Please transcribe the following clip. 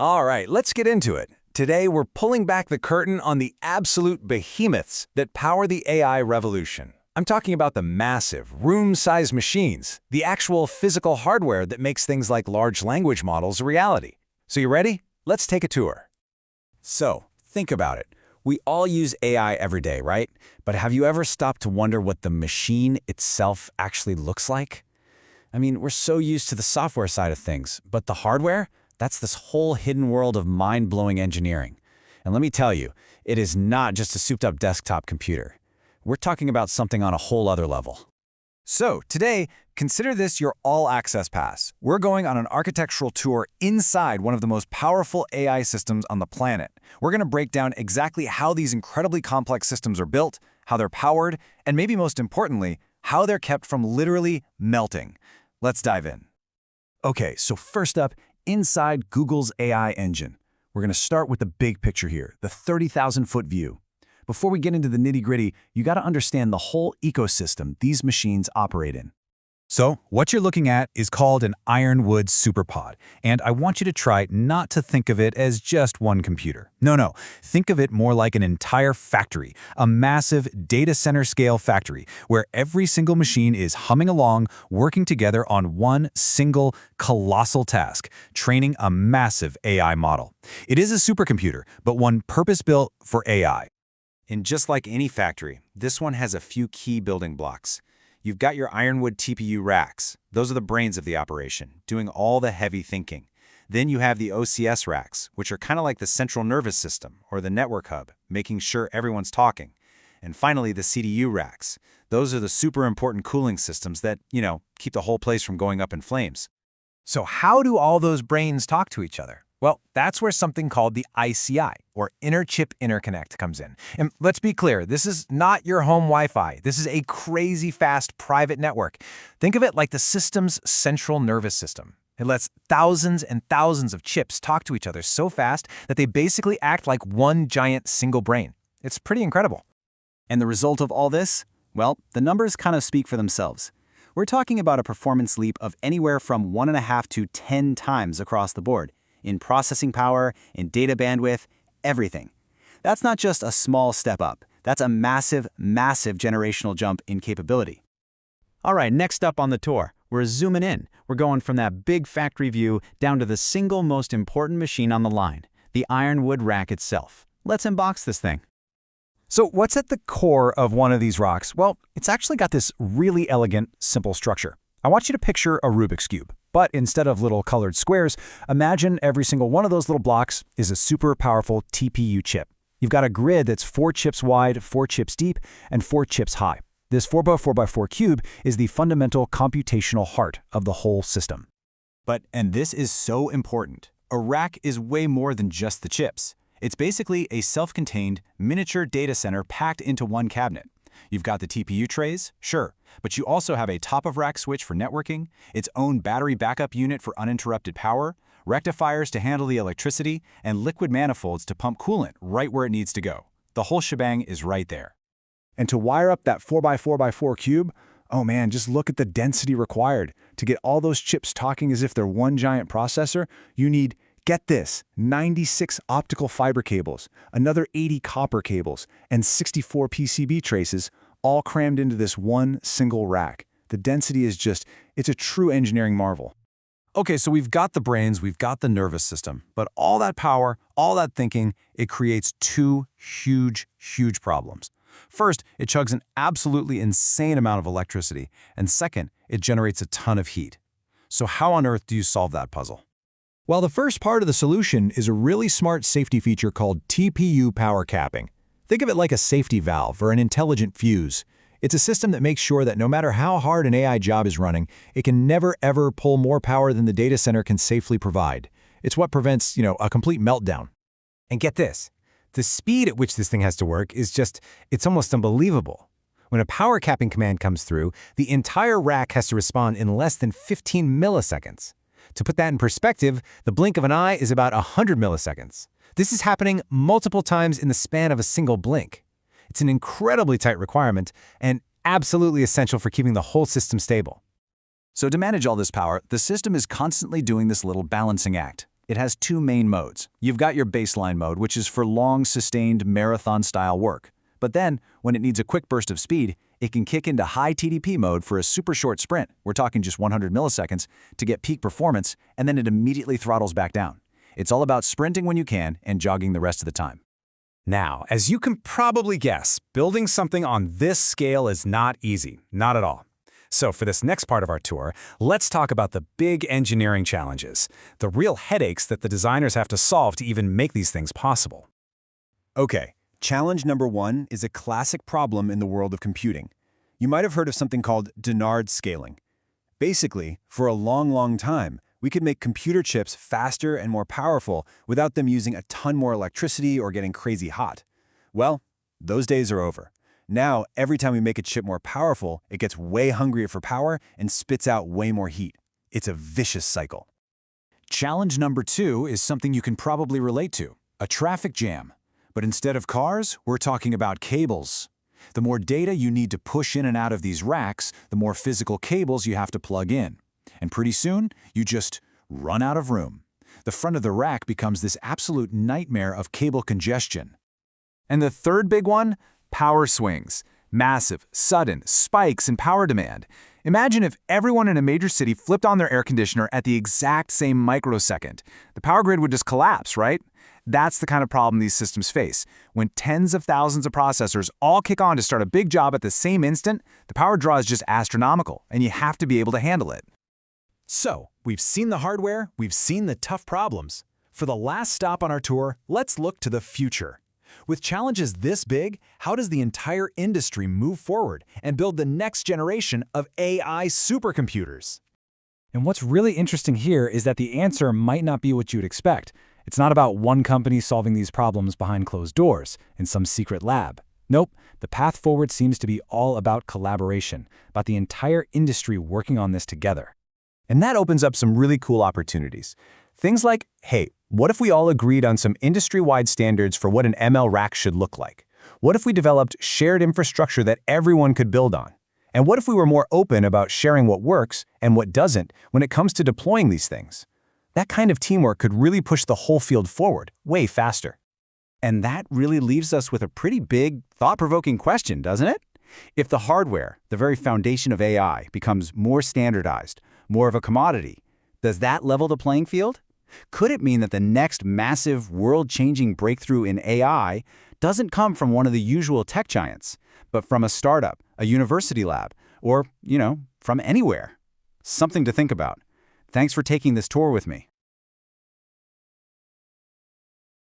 All right, let's get into it. Today, we're pulling back the curtain on the absolute behemoths that power the AI revolution. I'm talking about the massive, room-sized machines, the actual physical hardware that makes things like large language models a reality. So you ready? Let's take a tour. So, think about it. We all use AI every day, right? But have you ever stopped to wonder what the machine itself actually looks like? I mean, we're so used to the software side of things, but the hardware? That's this whole hidden world of mind-blowing engineering. And let me tell you, it is not just a souped-up desktop computer. We're talking about something on a whole other level. So, today, consider this your all-access pass. We're going on an architectural tour inside one of the most powerful AI systems on the planet. We're going to break down exactly how these incredibly complex systems are built, how they're powered, and maybe most importantly, how they're kept from literally melting. Let's dive in. Okay, so first up, inside Google's AI engine. We're going to start with the big picture here, the 30,000-foot view. Before we get into the nitty-gritty, you got to understand the whole ecosystem these machines operate in. So, what you're looking at is called an Ironwood Superpod, and I want you to try not to think of it as just one computer. No, think of it more like an entire factory, a massive data center scale factory, where every single machine is humming along, working together on one single colossal task, training a massive AI model. It is a supercomputer, but one purpose-built for AI. And just like any factory, this one has a few key building blocks. You've got your Ironwood TPU racks. Those are the brains of the operation, doing all the heavy thinking. Then you have the OCS racks, which are kind of like the central nervous system or the network hub, making sure everyone's talking. And finally, the CDU racks. Those are the super important cooling systems that, keep the whole place from going up in flames. So how do all those brains talk to each other? Well, that's where something called the ICI, or Inter-Chip Interconnect, comes in. And let's be clear, this is not your home Wi-Fi. This is a crazy fast private network. Think of it like the system's central nervous system. It lets thousands and thousands of chips talk to each other so fast that they basically act like one giant single brain. It's pretty incredible. And the result of all this? Well, the numbers kind of speak for themselves. We're talking about a performance leap of anywhere from 1.5 to 10 times across the board. In processing power, in data bandwidth, everything. That's not just a small step up. That's a massive, massive generational jump in capability. All right, next up on the tour, we're zooming in. We're going from that big factory view down to the single most important machine on the line, the Ironwood Rack itself. Let's unbox this thing. So what's at the core of one of these rocks? Well, it's actually got this really elegant, simple structure. I want you to picture a Rubik's Cube. But instead of little colored squares, imagine every single one of those little blocks is a super powerful TPU chip. You've got a grid that's 4 chips wide, 4 chips deep, and 4 chips high. This 4x4x4 cube is the fundamental computational heart of the whole system. And this is so important. A rack is way more than just the chips. It's basically a self-contained, miniature data center packed into one cabinet. You've got the TPU trays, sure, but you also have a top-of-rack switch for networking, its own battery backup unit for uninterrupted power, rectifiers to handle the electricity, and liquid manifolds to pump coolant right where it needs to go. The whole shebang is right there. And to wire up that 4x4x4 cube, oh man, just look at the density required. To get all those chips talking as if they're one giant processor, you need, get this, 96 optical fiber cables, another 80 copper cables, and 64 PCB traces, all crammed into this one single rack. The density is it's a true engineering marvel. Okay, so we've got the brains, we've got the nervous system, but all that power, all that thinking, it creates two huge problems. First, it chugs an absolutely insane amount of electricity, and second, it generates a ton of heat. So how on earth do you solve that puzzle? Well, the first part of the solution is a really smart safety feature called TPU power capping. Think of it like a safety valve or an intelligent fuse. It's a system that makes sure that no matter how hard an AI job is running, it can never ever pull more power than the data center can safely provide. It's what prevents, a complete meltdown. And get this, the speed at which this thing has to work is it's almost unbelievable. When a power capping command comes through, the entire rack has to respond in less than 15 milliseconds. To put that in perspective, the blink of an eye is about 100 milliseconds. This is happening multiple times in the span of a single blink. It's an incredibly tight requirement and absolutely essential for keeping the whole system stable. So to manage all this power, the system is constantly doing this little balancing act. It has two main modes. You've got your baseline mode, which is for long, sustained, marathon-style work. But then, when it needs a quick burst of speed, it can kick into high TDP mode for a super short sprint, we're talking just 100 milliseconds, to get peak performance, and then it immediately throttles back down. It's all about sprinting when you can and jogging the rest of the time. Now, as you can probably guess, building something on this scale is not easy, not at all. So for this next part of our tour, let's talk about the big engineering challenges, the real headaches that the designers have to solve to even make these things possible. Okay, challenge number one is a classic problem in the world of computing. You might have heard of something called Dennard scaling. Basically, for a long time, we could make computer chips faster and more powerful without them using a ton more electricity or getting crazy hot. Well, those days are over. Now, every time we make a chip more powerful, it gets way hungrier for power and spits out way more heat. It's a vicious cycle. Challenge number two is something you can probably relate to, a traffic jam. But instead of cars, we're talking about cables. The more data you need to push in and out of these racks, the more physical cables you have to plug in. And pretty soon, you just run out of room. The front of the rack becomes this absolute nightmare of cable congestion. And the third big one? Power swings. Massive, sudden spikes in power demand. Imagine if everyone in a major city flipped on their air conditioner at the exact same microsecond. The power grid would just collapse, right? That's the kind of problem these systems face. When tens of thousands of processors all kick on to start a big job at the same instant, the power draw is just astronomical, and you have to be able to handle it. So, we've seen the hardware, we've seen the tough problems. For the last stop on our tour, let's look to the future. With challenges this big, how does the entire industry move forward and build the next generation of AI supercomputers? And what's really interesting here is that the answer might not be what you'd expect. It's not about one company solving these problems behind closed doors in some secret lab. Nope, the path forward seems to be all about collaboration, about the entire industry working on this together. And that opens up some really cool opportunities. Things like, hey, what if we all agreed on some industry-wide standards for what an ML rack should look like? What if we developed shared infrastructure that everyone could build on? And what if we were more open about sharing what works and what doesn't when it comes to deploying these things? That kind of teamwork could really push the whole field forward way faster. And that really leaves us with a pretty big, thought-provoking question, doesn't it? If the hardware, the very foundation of AI, becomes more standardized, more of a commodity, does that level the playing field? Could it mean that the next massive, world-changing breakthrough in AI doesn't come from one of the usual tech giants, but from a startup, a university lab, or, from anywhere? Something to think about. Thanks for taking this tour with me.